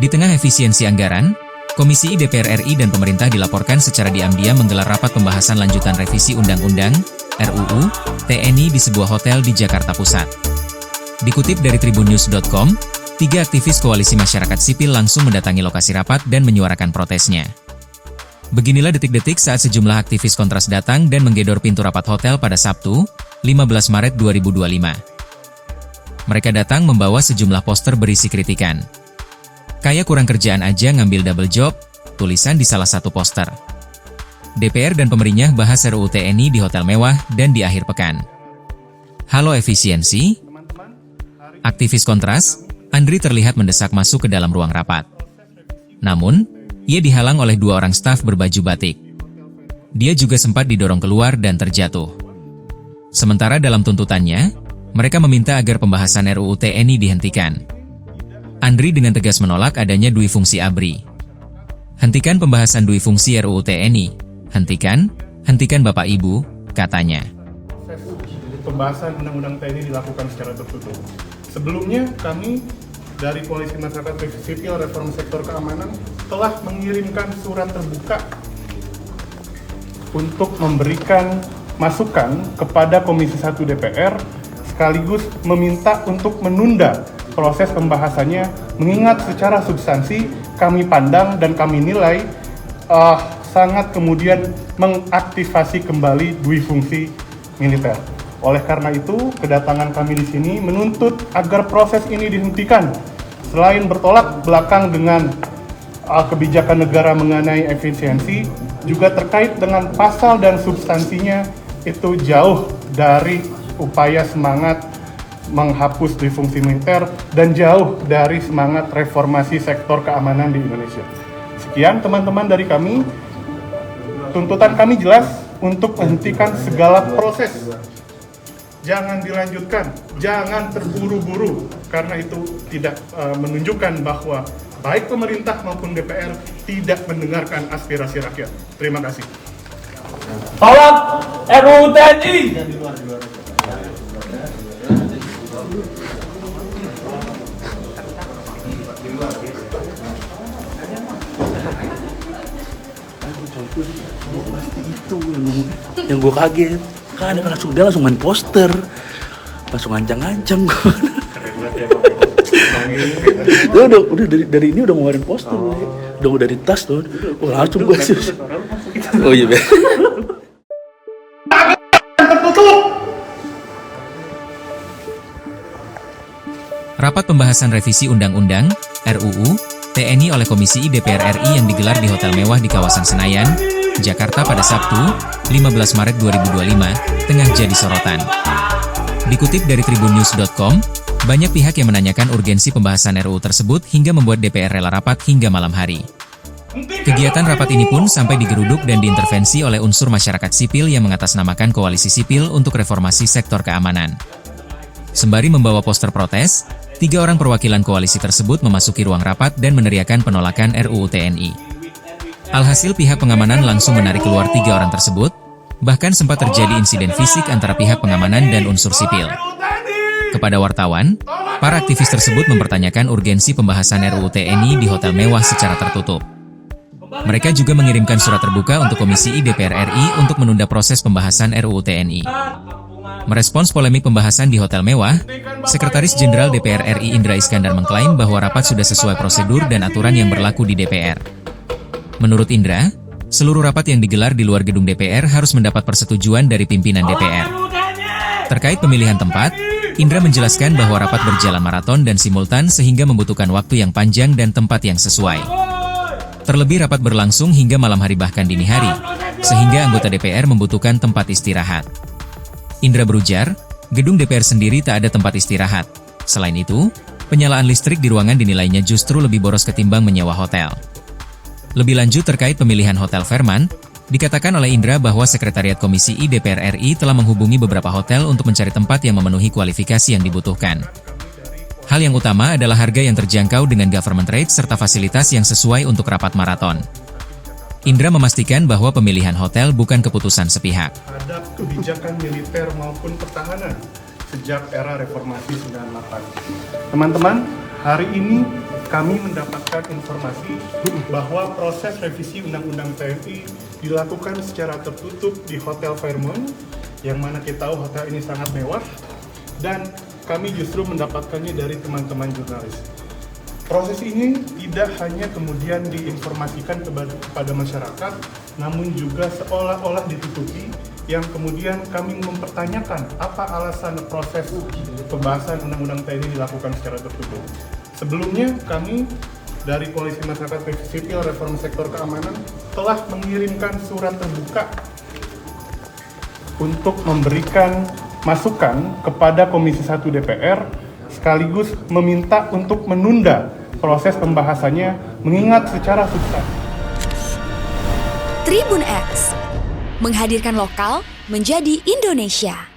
Di tengah efisiensi anggaran, Komisi I DPR RI dan pemerintah dilaporkan secara diam-diam menggelar rapat pembahasan lanjutan revisi Undang-Undang RUU TNI di sebuah hotel di Jakarta Pusat. Dikutip dari tribunnews.com, 3 aktivis koalisi masyarakat sipil langsung mendatangi lokasi rapat dan menyuarakan protesnya. Beginilah detik-detik saat sejumlah aktivis kontras datang dan menggedor pintu rapat hotel pada Sabtu, 15 Maret 2025. Mereka datang membawa sejumlah poster berisi kritikan. "Kayak kurang kerjaan aja ngambil double job," tulisan di salah satu poster. DPR dan pemerintah bahas RUU TNI di hotel mewah dan di akhir pekan. Halo efisiensi? Aktivis kontras, Andri terlihat mendesak masuk ke dalam ruang rapat. Namun, ia dihalang oleh 2 orang staf berbaju batik. Dia juga sempat didorong keluar dan terjatuh. Sementara dalam tuntutannya, mereka meminta agar pembahasan RUU TNI dihentikan. Andri dengan tegas menolak adanya dui fungsi ABRI. "Hentikan pembahasan dui fungsi RUU TNI. Hentikan Bapak Ibu," katanya. Pembahasan Undang-Undang TNI dilakukan secara tertutup. Sebelumnya kami dari Koalisi Masyarakat Sipil Reform Sektor Keamanan telah mengirimkan surat terbuka untuk memberikan masukan kepada Komisi 1 DPR sekaligus meminta untuk menunda proses pembahasannya, mengingat secara substansi kami pandang dan kami nilai sangat kemudian mengaktifasi kembali dui fungsi militer. Oleh karena itu, kedatangan kami di sini menuntut agar proses ini dihentikan. Selain bertolak belakang dengan kebijakan negara mengenai efisiensi, juga terkait dengan pasal dan substansinya itu jauh dari upaya semangat menghapus dui fungsi militer dan jauh dari semangat reformasi sektor keamanan di Indonesia. Sekian teman-teman dari kami. Tuntutan kami jelas untuk menghentikan segala proses. Jangan dilanjutkan, jangan terburu-buru, karena itu tidak menunjukkan bahwa baik pemerintah maupun DPR tidak mendengarkan aspirasi rakyat. Terima kasih. Tolak RUU TNI. Itu yang gue kaget kan, dia langsung main poster, langsung ngancang-ngancang. udah dari ini udah ngeluarin poster, udah dari tas tuh, langsung gue sih. Oh iya. Rapat pembahasan revisi Undang-Undang RUU TNI oleh Komisi I DPR RI yang digelar di hotel mewah di kawasan Senayan, Jakarta pada Sabtu, 15 Maret 2025, tengah jadi sorotan. Dikutip dari tribunnews.com, banyak pihak yang menanyakan urgensi pembahasan RUU tersebut hingga membuat DPR rela rapat hingga malam hari. Kegiatan rapat ini pun sampai digeruduk dan diintervensi oleh unsur masyarakat sipil yang mengatasnamakan koalisi sipil untuk reformasi sektor keamanan. Sembari membawa poster protes, 3 orang perwakilan koalisi tersebut memasuki ruang rapat dan meneriakan penolakan RUU TNI. Alhasil pihak pengamanan langsung menarik keluar 3 orang tersebut, bahkan sempat terjadi insiden fisik antara pihak pengamanan dan unsur sipil. Kepada wartawan, para aktivis tersebut mempertanyakan urgensi pembahasan RUU TNI di hotel mewah secara tertutup. Mereka juga mengirimkan surat terbuka untuk Komisi I DPR RI untuk menunda proses pembahasan RUU TNI. Merespons polemik pembahasan di hotel mewah, Sekretaris Jenderal DPR RI Indra Iskandar mengklaim bahwa rapat sudah sesuai prosedur dan aturan yang berlaku di DPR. Menurut Indra, seluruh rapat yang digelar di luar gedung DPR harus mendapat persetujuan dari pimpinan DPR. Terkait pemilihan tempat, Indra menjelaskan bahwa rapat berjalan maraton dan simultan sehingga membutuhkan waktu yang panjang dan tempat yang sesuai. Terlebih rapat berlangsung hingga malam hari bahkan dini hari, sehingga anggota DPR membutuhkan tempat istirahat. Indra berujar, gedung DPR sendiri tak ada tempat istirahat. Selain itu, penyalaan listrik di ruangan dinilainya justru lebih boros ketimbang menyewa hotel. Lebih lanjut terkait pemilihan Hotel Fairmont, dikatakan oleh Indra bahwa Sekretariat Komisi I DPR RI telah menghubungi beberapa hotel untuk mencari tempat yang memenuhi kualifikasi yang dibutuhkan. Hal yang utama adalah harga yang terjangkau dengan government rate serta fasilitas yang sesuai untuk rapat maraton. Indra memastikan bahwa pemilihan hotel bukan keputusan sepihak. Ada kebijakan militer maupun pertahanan, sejak era reformasi 98. Teman-teman, hari ini kami mendapatkan informasi bahwa proses revisi Undang-Undang TNI dilakukan secara tertutup di Hotel Fairmont, yang mana kita tahu hotel ini sangat mewah, dan kami justru mendapatkannya dari teman-teman jurnalis. Proses ini tidak hanya kemudian diinformasikan kepada masyarakat, namun juga seolah-olah ditutupi, yang kemudian kami mempertanyakan apa alasan proses pembahasan Undang-Undang TNI dilakukan secara tertutup. Sebelumnya, kami dari Koalisi Masyarakat Sipil Reform Sektor Keamanan telah mengirimkan surat terbuka untuk memberikan masukan kepada Komisi 1 DPR, sekaligus meminta untuk menunda proses pembahasannya mengingat secara substansi. Tribun X menghadirkan lokal menjadi Indonesia.